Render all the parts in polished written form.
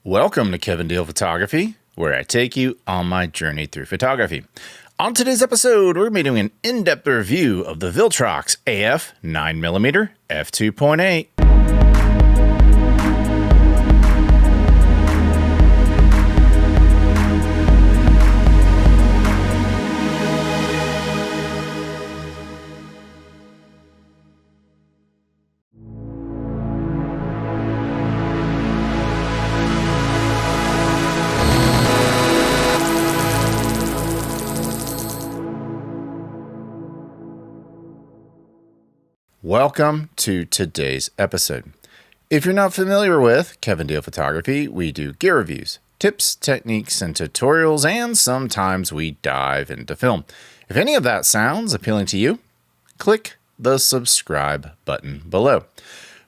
Welcome to Kevin Deal Photography, where I take you on my journey through photography. On today's episode, we're going to be doing an in-depth review of the Viltrox AF 9mm f2.8. Welcome to today's episode. If you're not familiar with Kevin Deal Photography, we do gear reviews, tips, techniques, and tutorials, and sometimes we dive into film. If any of that sounds appealing to you, click the subscribe button below.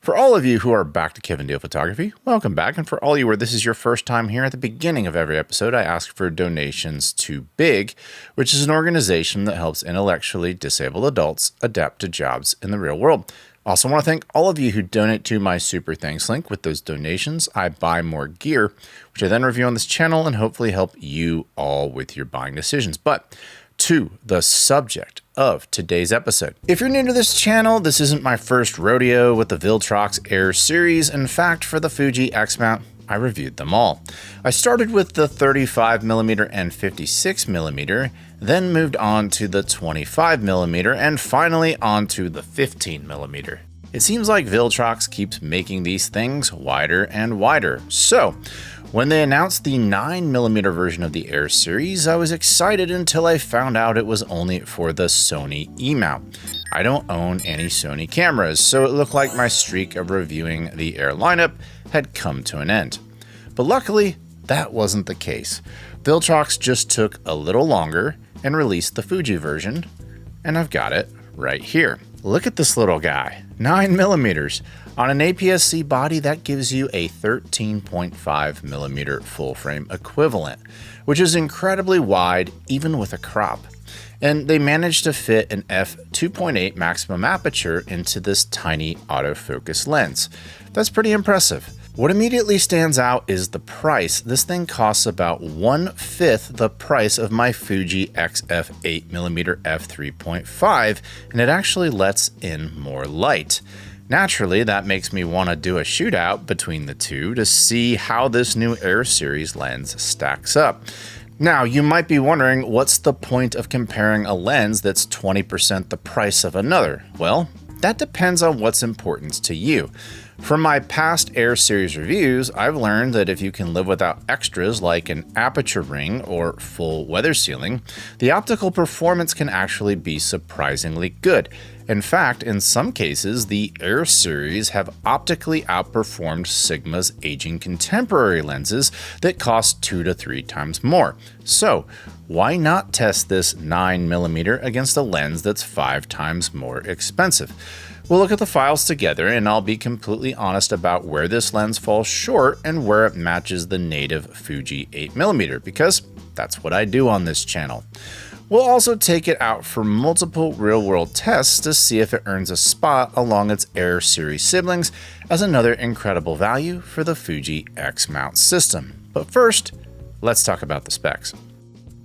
For all of you who are back to Kevin Deal Photography, welcome back. And for all you where this is your first time here, at the beginning of every episode, I ask for donations to BIG, which is an organization that helps intellectually disabled adults adapt to jobs in the real world. Also want to thank all of you who donate to my Super Thanks link. With those donations, I buy more gear, which I then review on this channel and hopefully help you all with your buying decisions. But to the subject of today's episode. If you're new to this channel, this isn't my first rodeo with the Viltrox AF series. In fact, for the Fuji X-mount, I reviewed them all. I started with the 35mm and 56mm, then moved on to the 25mm, and finally onto the 15mm. It seems like Viltrox keeps making these things wider and wider. So, when they announced the 9mm version of the AF series, I was excited until I found out it was only for the Sony E-mount. I don't own any Sony cameras, so it looked like my streak of reviewing the AF lineup had come to an end. But luckily, that wasn't the case. Viltrox just took a little longer and released the Fuji version, and I've got it right here. Look at this little guy, 9mm. On an APS-C body, that gives you a 13.5mm full-frame equivalent, which is incredibly wide even with a crop. And they managed to fit an f2.8 maximum aperture into this tiny autofocus lens. That's pretty impressive. What immediately stands out is the price. This thing costs about 1/5 the price of my Fuji XF 8mm f3.5, and it actually lets in more light. Naturally, that makes me want to do a shootout between the two to see how this new AF series lens stacks up. Now, you might be wondering, what's the point of comparing a lens that's 20% the price of another? Well, that depends on what's important to you. From my past AF series reviews, I've learned that if you can live without extras like an aperture ring or full weather sealing, the optical performance can actually be surprisingly good. In fact, in some cases, the AF series have optically outperformed Sigma's aging contemporary lenses that cost 2 to 3 times more. So, why not test this 9mm against a lens that's 5 times more expensive? We'll look at the files together, and I'll be completely honest about where this lens falls short and where it matches the native Fuji 8mm, because that's what I do on this channel. We'll also take it out for multiple real-world tests to see if it earns a spot along its AF series siblings as another incredible value for the Fuji X-mount system. But first, let's talk about the specs.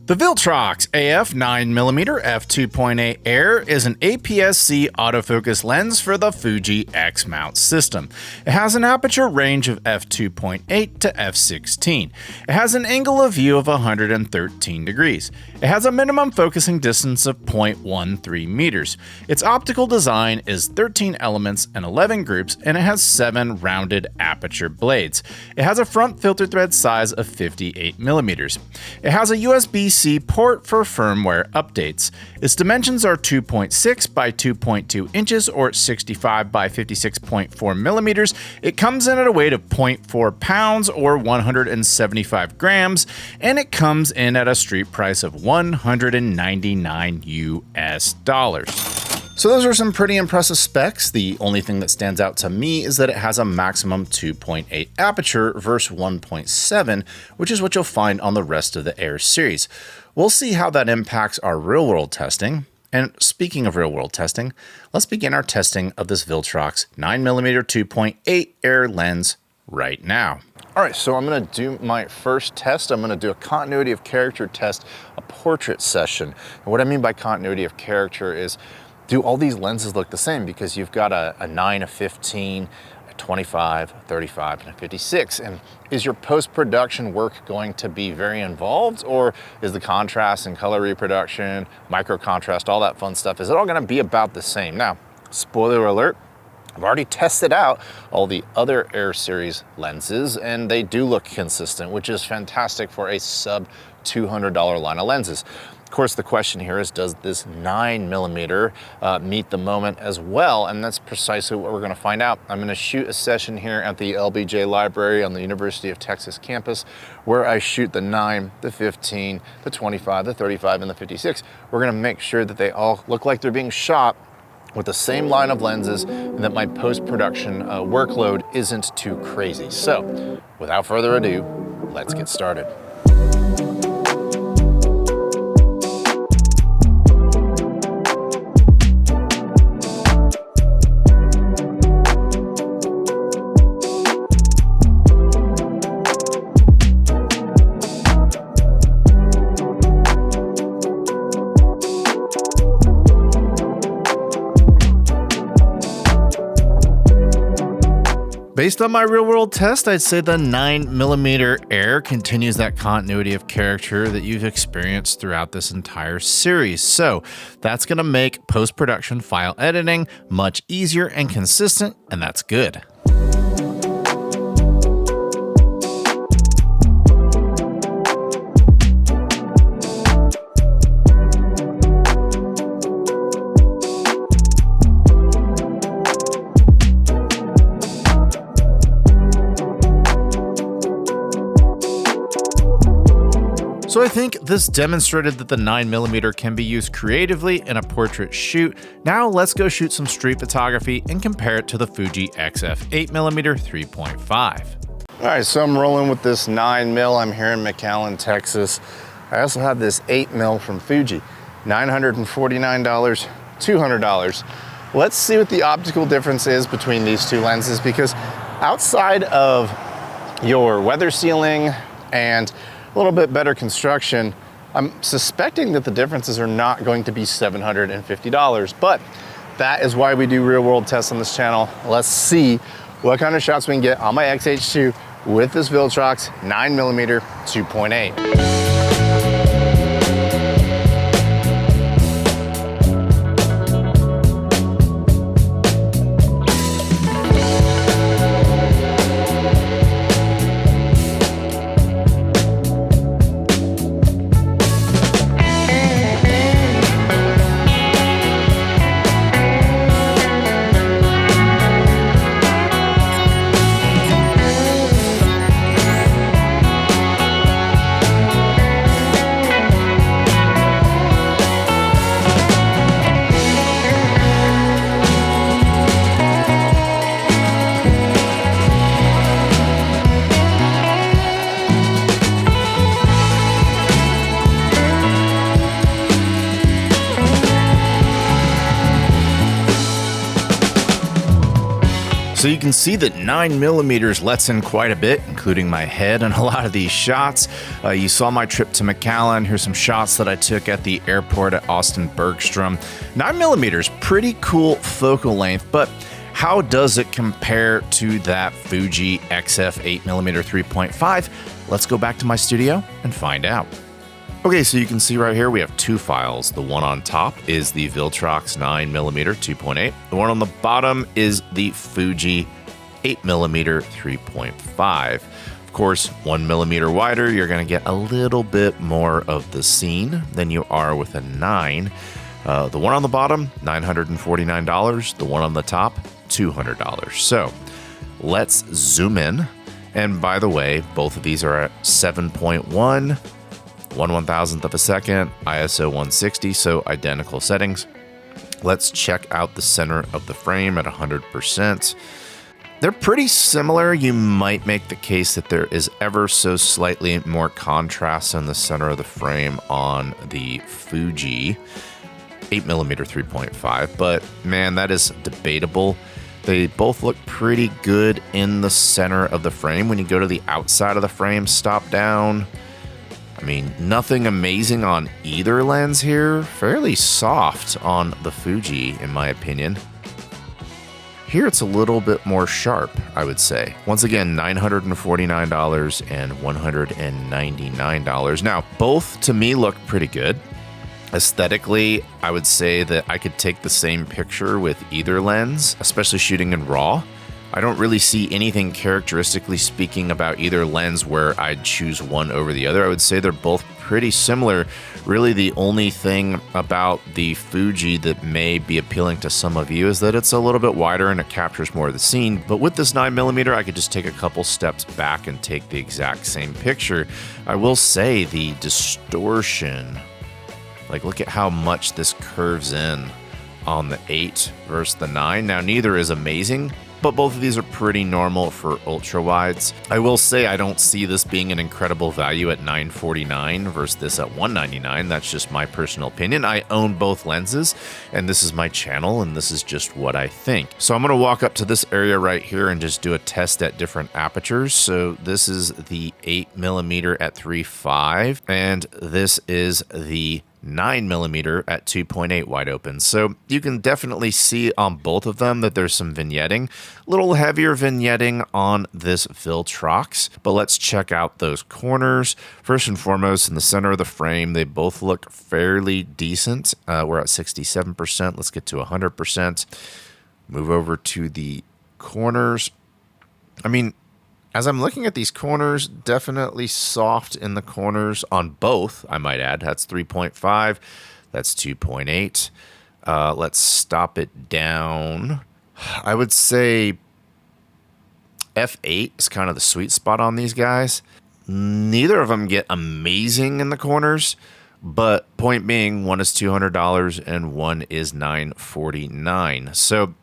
The Viltrox AF 9mm f2.8 Air is an APS-C autofocus lens for the Fuji X-mount system. It has an aperture range of f2.8 to f16. It has an angle of view of 113 degrees. It has a minimum focusing distance of 0.13 meters. Its optical design is 13 elements and 11 groups, and it has 7 rounded aperture blades. It has a front filter thread size of 58mm. It has a USB-C port for firmware updates. Its dimensions are 2.6 by 2.2 inches or 65 by 56.4 millimeters. It comes in at a weight of 0.4 pounds or 175 grams, and it comes in at a street price of $199 US. So those are some pretty impressive specs. The only thing that stands out to me is that it has a maximum 2.8 aperture versus 1.7, which is what you'll find on the rest of the AF series. We'll see how that impacts our real-world testing. And speaking of real-world testing, let's begin our testing of this Viltrox 9mm 2.8 AF lens right now. All right, so I'm gonna do my first test. I'm gonna do a continuity of character test, a portrait session. And what I mean by continuity of character is, do all these lenses look the same? Because you've got a 9, a 15, a 25, a 35, and a 56. And is your post-production work going to be very involved, or is the contrast and color reproduction, micro contrast, all that fun stuff, is it all gonna be about the same? Now, spoiler alert, I've already tested out all the other Air Series lenses and they do look consistent, which is fantastic for a sub $200 line of lenses. Of course, the question here is, does this 9mm meet the moment as well? And that's precisely what we're gonna find out. I'm gonna shoot a session here at the LBJ library on the University of Texas campus, where I shoot the 9, the 15, the 25, the 35, and the 56. We're gonna make sure that they all look like they're being shot with the same line of lenses and that my post-production workload isn't too crazy. So without further ado, let's get started. Based on my real world test, I'd say the 9mm Air continues that continuity of character that you've experienced throughout this entire series. So that's going to make post-production file editing much easier and consistent, and that's good. So I think this demonstrated that the 9mm can be used creatively in a portrait shoot. Now let's go shoot some street photography and compare it to the Fuji XF 8mm 3.5. All right, so I'm rolling with this 9mm. I'm here in McAllen, Texas. I also have this 8mm from Fuji, $949, $200. Let's see what the optical difference is between these two lenses, because outside of your weather sealing and a little bit better construction, I'm suspecting that the differences are not going to be $750, but that is why we do real world tests on this channel. Let's see what kind of shots we can get on my X-H2 with this Viltrox 9mm 2.8. So you can see that 9mm lets in quite a bit, including my head on a lot of these shots. You saw my trip to McAllen. Here's some shots that I took at the airport at Austin Bergstrom. 9mm, pretty cool focal length, but how does it compare to that Fuji XF 8mm 3.5? Let's go back to my studio and find out. Okay, so you can see right here we have two files. The one on top is the Viltrox 9mm 2.8. The one on the bottom is the Fuji 8mm 3.5. Of course, 1mm wider, you're going to get a little bit more of the scene than you are with a 9. The one on the bottom, $949. The one on the top, $200. So let's zoom in. And by the way, both of these are at 7.1. 1/1000th of a second, ISO 160, so identical settings. Let's check out the center of the frame at 100%. They're pretty similar. You might make the case that there is ever so slightly more contrast in the center of the frame on the Fuji 8mm 3.5, but man, that is debatable. They both look pretty good in the center of the frame. When you go to the outside of the frame, stop down. I mean, nothing amazing on either lens here. Fairly soft on the Fuji, in my opinion. Here it's a little bit more sharp, I would say. Once again, $949 and $199. Now, both to me look pretty good. Aesthetically, I would say that I could take the same picture with either lens, especially shooting in RAW. I don't really see anything characteristically speaking about either lens where I'd choose one over the other. I would say they're both pretty similar. Really, the only thing about the Fuji that may be appealing to some of you is that it's a little bit wider and it captures more of the scene. But with this 9mm, I could just take a couple steps back and take the exact same picture. I will say the distortion, like look at how much this curves in on the 8 versus the 9. Now, neither is amazing, but both of these are pretty normal for ultra wides. I will say I don't see this being an incredible value at $949 versus this at $199. That's just my personal opinion. I own both lenses, and this is my channel, and this is just what I think. So I'm gonna walk up to this area right here and just do a test at different apertures. So this is the 8mm at 3.5, and this is the 9mm at 2.8 wide open. So you can definitely see on both of them that there's some vignetting, a little heavier vignetting on this Viltrox, but let's check out those corners. First and foremost, in the center of the frame, they both look fairly decent. We're at 67%. Let's get to 100%. Move over to the corners. I mean, as I'm looking at these corners, definitely soft in the corners on both, I might add. That's 3.5, that's 2.8. Let's stop it down. I would say f8 is kind of the sweet spot on these guys. Neither of them get amazing in the corners, but point being, one is $200 and one is $949. So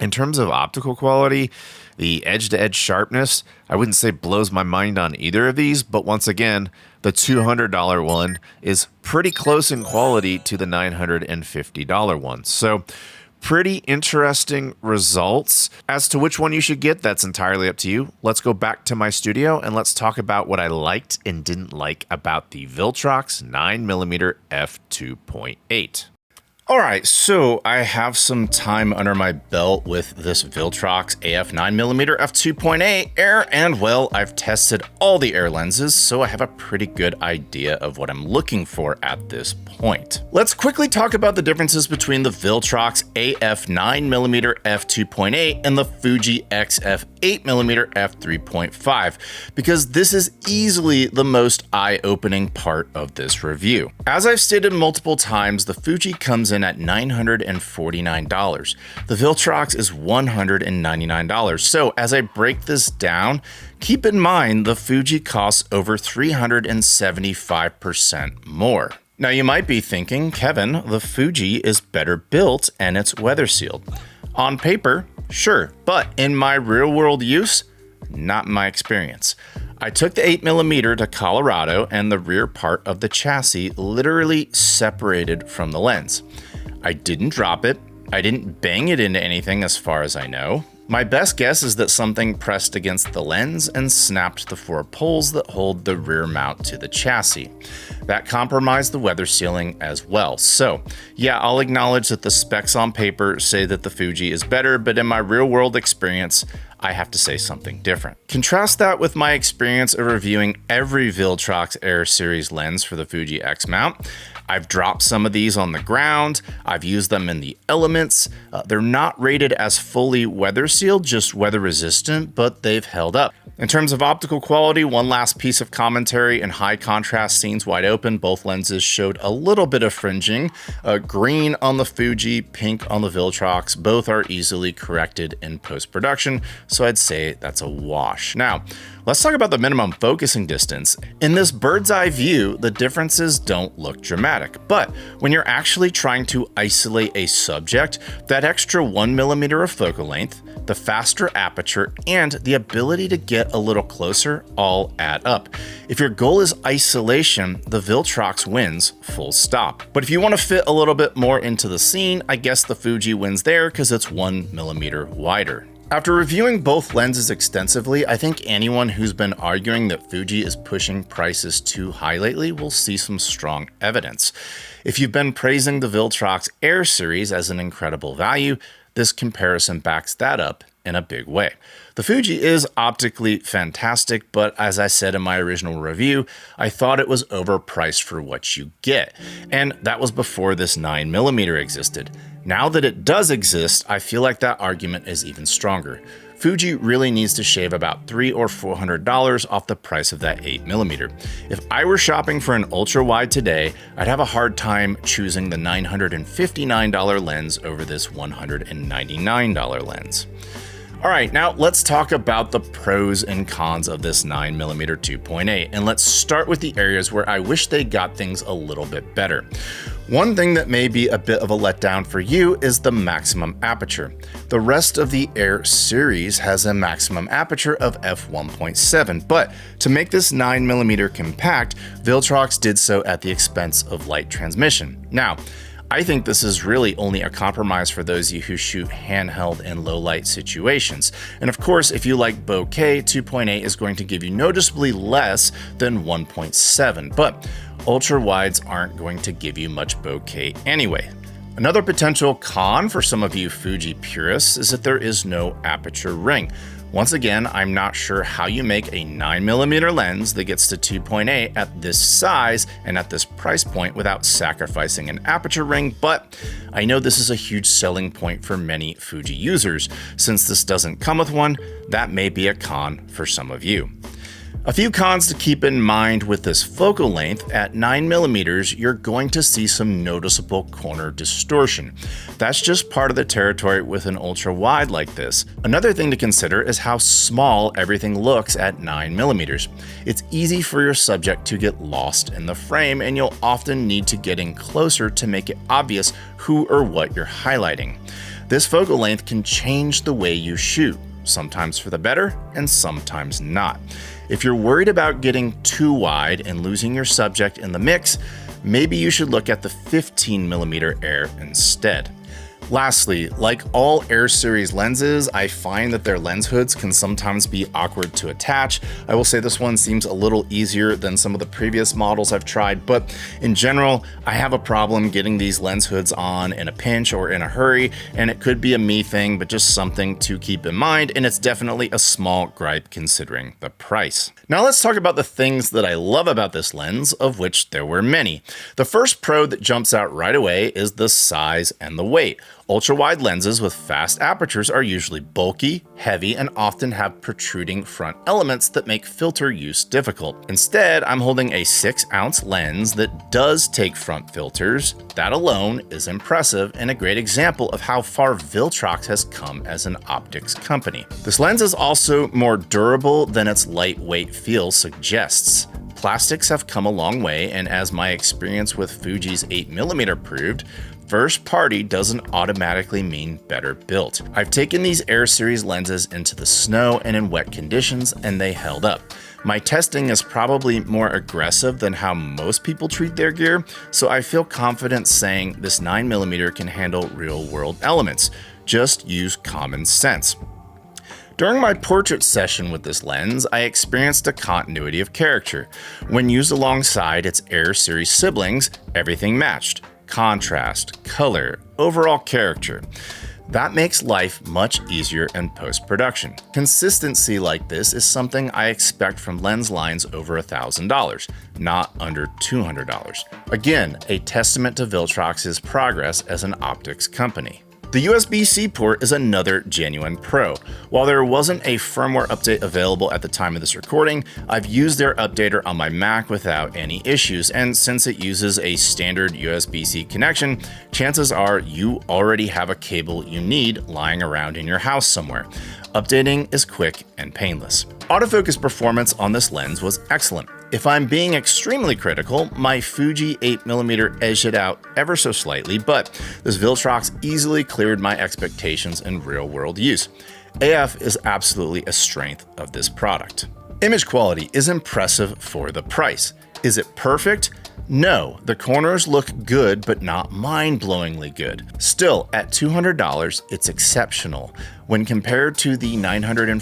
in terms of optical quality, the edge-to-edge sharpness, I wouldn't say blows my mind on either of these, but once again, the $200 one is pretty close in quality to the $950 one. So pretty interesting results. As to which one you should get, that's entirely up to you. Let's go back to my studio and let's talk about what I liked and didn't like about the Viltrox 9mm f2.8. All right, so I have some time under my belt with this Viltrox AF 9mm f2.8 Air, and well, I've tested all the Air lenses, so I have a pretty good idea of what I'm looking for at this point. Let's quickly talk about the differences between the Viltrox AF 9mm f2.8 and the Fuji XF 8mm f3.5, because this is easily the most eye-opening part of this review. As I've stated multiple times, the Fuji comes in at $949. The Viltrox is $199. So as I break this down, keep in mind the Fuji costs over 375% more. Now you might be thinking, Kevin, the Fuji is better built and it's weather sealed. On paper, sure, but in my real world use, not my experience. I took the 8mm to Colorado and the rear part of the chassis literally separated from the lens. I didn't drop it. I didn't bang it into anything as far as I know. My best guess is that something pressed against the lens and snapped the 4 poles that hold the rear mount to the chassis. That compromised the weather sealing as well. So yeah, I'll acknowledge that the specs on paper say that the Fuji is better, but in my real world experience, I have to say something different. Contrast that with my experience of reviewing every Viltrox Air Series lens for the Fuji X-mount. I've dropped some of these on the ground. I've used them in the elements. They're not rated as fully weather sealed, just weather resistant, but they've held up. In terms of optical quality, one last piece of commentary: in high contrast scenes wide open, both lenses showed a little bit of fringing. Green on the Fuji, pink on the Viltrox. Both are easily corrected in post-production, so I'd say that's a wash. Now, let's talk about the minimum focusing distance. In this bird's eye view, the differences don't look dramatic, but when you're actually trying to isolate a subject, that extra 1mm of focal length, the faster aperture, and the ability to get a little closer all add up. If your goal is isolation, the Viltrox wins, full stop. But if you want to fit a little bit more into the scene, I guess the Fuji wins there because it's 1mm wider. After reviewing both lenses extensively, I think anyone who's been arguing that Fuji is pushing prices too high lately will see some strong evidence. If you've been praising the Viltrox Air series as an incredible value, this comparison backs that up in a big way. The Fuji is optically fantastic, but as I said in my original review, I thought it was overpriced for what you get. And that was before this 9mm existed. Now that it does exist, I feel like that argument is even stronger. Fuji really needs to shave about $300 or $400 off the price of that 8mm. If I were shopping for an ultra-wide today, I'd have a hard time choosing the $959 lens over this $199 lens. Alright, now let's talk about the pros and cons of this 9mm 2.8, and let's start with the areas where I wish they got things a little bit better. One thing that may be a bit of a letdown for you is the maximum aperture. The rest of the Air series has a maximum aperture of f1.7, but to make this 9mm compact, Viltrox did so at the expense of light transmission. Now, I think this is really only a compromise for those of you who shoot handheld in low light situations. And of course, if you like bokeh, 2.8 is going to give you noticeably less than 1.7, but ultra wides aren't going to give you much bokeh anyway. Another potential con for some of you Fuji purists is that there is no aperture ring. Once again, I'm not sure how you make a 9mm lens that gets to 2.8 at this size and at this price point without sacrificing an aperture ring, but I know this is a huge selling point for many Fuji users. Since this doesn't come with one, that may be a con for some of you. A few cons to keep in mind with this focal length: at 9mm, you're going to see some noticeable corner distortion. That's just part of the territory with an ultra wide like this. Another thing to consider is how small everything looks at 9mm. It's easy for your subject to get lost in the frame, and you'll often need to get in closer to make it obvious who or what you're highlighting. This focal length can change the way you shoot, sometimes for the better and sometimes not. If you're worried about getting too wide and losing your subject in the mix, maybe you should look at the 15mm Air instead. Lastly, like all Air series lenses, I find that their lens hoods can sometimes be awkward to attach. I will say this one seems a little easier than some of the previous models I've tried, but in general, I have a problem getting these lens hoods on in a pinch or in a hurry, and it could be a me thing, but just something to keep in mind, and it's definitely a small gripe considering the price. Now let's talk about the things that I love about this lens, of which there were many. The first pro that jumps out right away is the size and the weight. Ultra-wide lenses with fast apertures are usually bulky, heavy, and often have protruding front elements that make filter use difficult. Instead, I'm holding a 6-ounce lens that does take front filters. That alone is impressive and a great example of how far Viltrox has come as an optics company. This lens is also more durable than its lightweight feel suggests. Plastics have come a long way, and as my experience with Fuji's 8mm proved, first party doesn't automatically mean better built. I've taken these Air series lenses into the snow and in wet conditions, and they held up. My testing is probably more aggressive than how most people treat their gear, so I feel confident saying this 9mm can handle real-world elements. Just use common sense. During my portrait session with this lens, I experienced a continuity of character. When used alongside its Air series siblings, everything matched. Contrast, color, overall character. That makes life much easier in post-production. Consistency like this is something I expect from lens lines over $1,000, not under $200. Again, a testament to Viltrox's progress as an optics company. The USB-C port is another genuine pro. While there wasn't a firmware update available at the time of this recording, I've used their updater on my Mac without any issues, and since it uses a standard USB-C connection, chances are you already have a cable you need lying around in your house somewhere. Updating is quick and painless. Autofocus performance on this lens was excellent. If I'm being extremely critical, my Fuji 8mm edged it out ever so slightly, but this Viltrox easily cleared my expectations in real-world use. AF is absolutely a strength of this product. Image quality is impressive for the price. Is it perfect? No, the corners look good, but not mind-blowingly good. Still, at $200, it's exceptional. When compared to the $949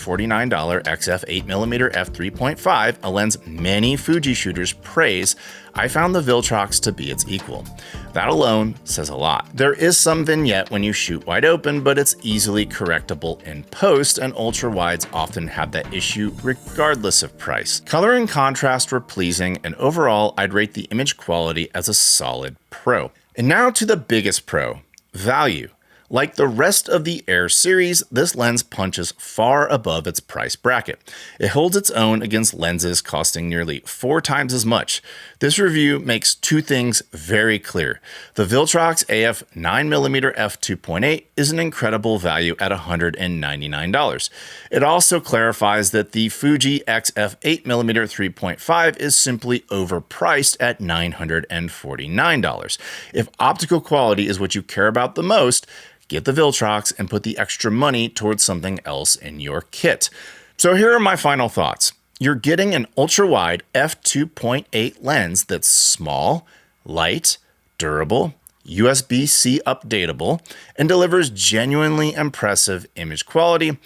XF 8mm f3.5, a lens many Fuji shooters praise, I found the Viltrox to be its equal. That alone says a lot. There is some vignette when you shoot wide open, but it's easily correctable in post, and ultra-wides often have that issue regardless of price. Color and contrast were pleasing, and overall, I'd rate the image quality as a solid pro. And now to the biggest pro, value. Like the rest of the Air series, this lens punches far above its price bracket. It holds its own against lenses costing nearly 4 times as much. This review makes two things very clear. The Viltrox AF9mm f2.8 is an incredible value at $199. It also clarifies that the Fuji XF 8mm 3.5 is simply overpriced at $949. If optical quality is what you care about the most, get the Viltrox and put the extra money towards something else in your kit. So here are my final thoughts. You're getting an ultra-wide f2.8 lens that's small, light, durable, USB-C updatable, and delivers genuinely impressive image quality,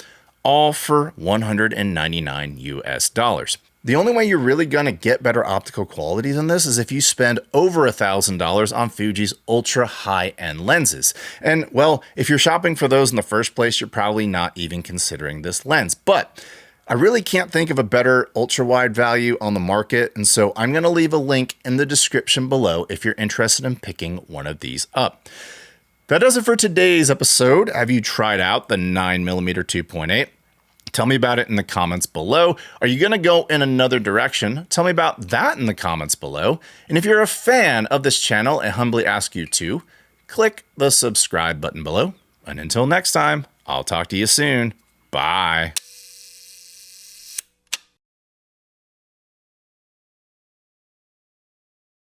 all for $199 US. The only way you're really gonna get better optical quality than this is if you spend over $1,000 on Fuji's ultra high-end lenses. And well, if you're shopping for those in the first place, you're probably not even considering this lens. But I really can't think of a better ultra-wide value on the market, and so I'm gonna leave a link in the description below if you're interested in picking one of these up. That does it for today's episode. Have you tried out the 9mm 2.8? Tell me about it in the comments below. Are you going to go in another direction? Tell me about that in the comments below. And if you're a fan of this channel, I humbly ask you to click the subscribe button below. And until next time, I'll talk to you soon. Bye.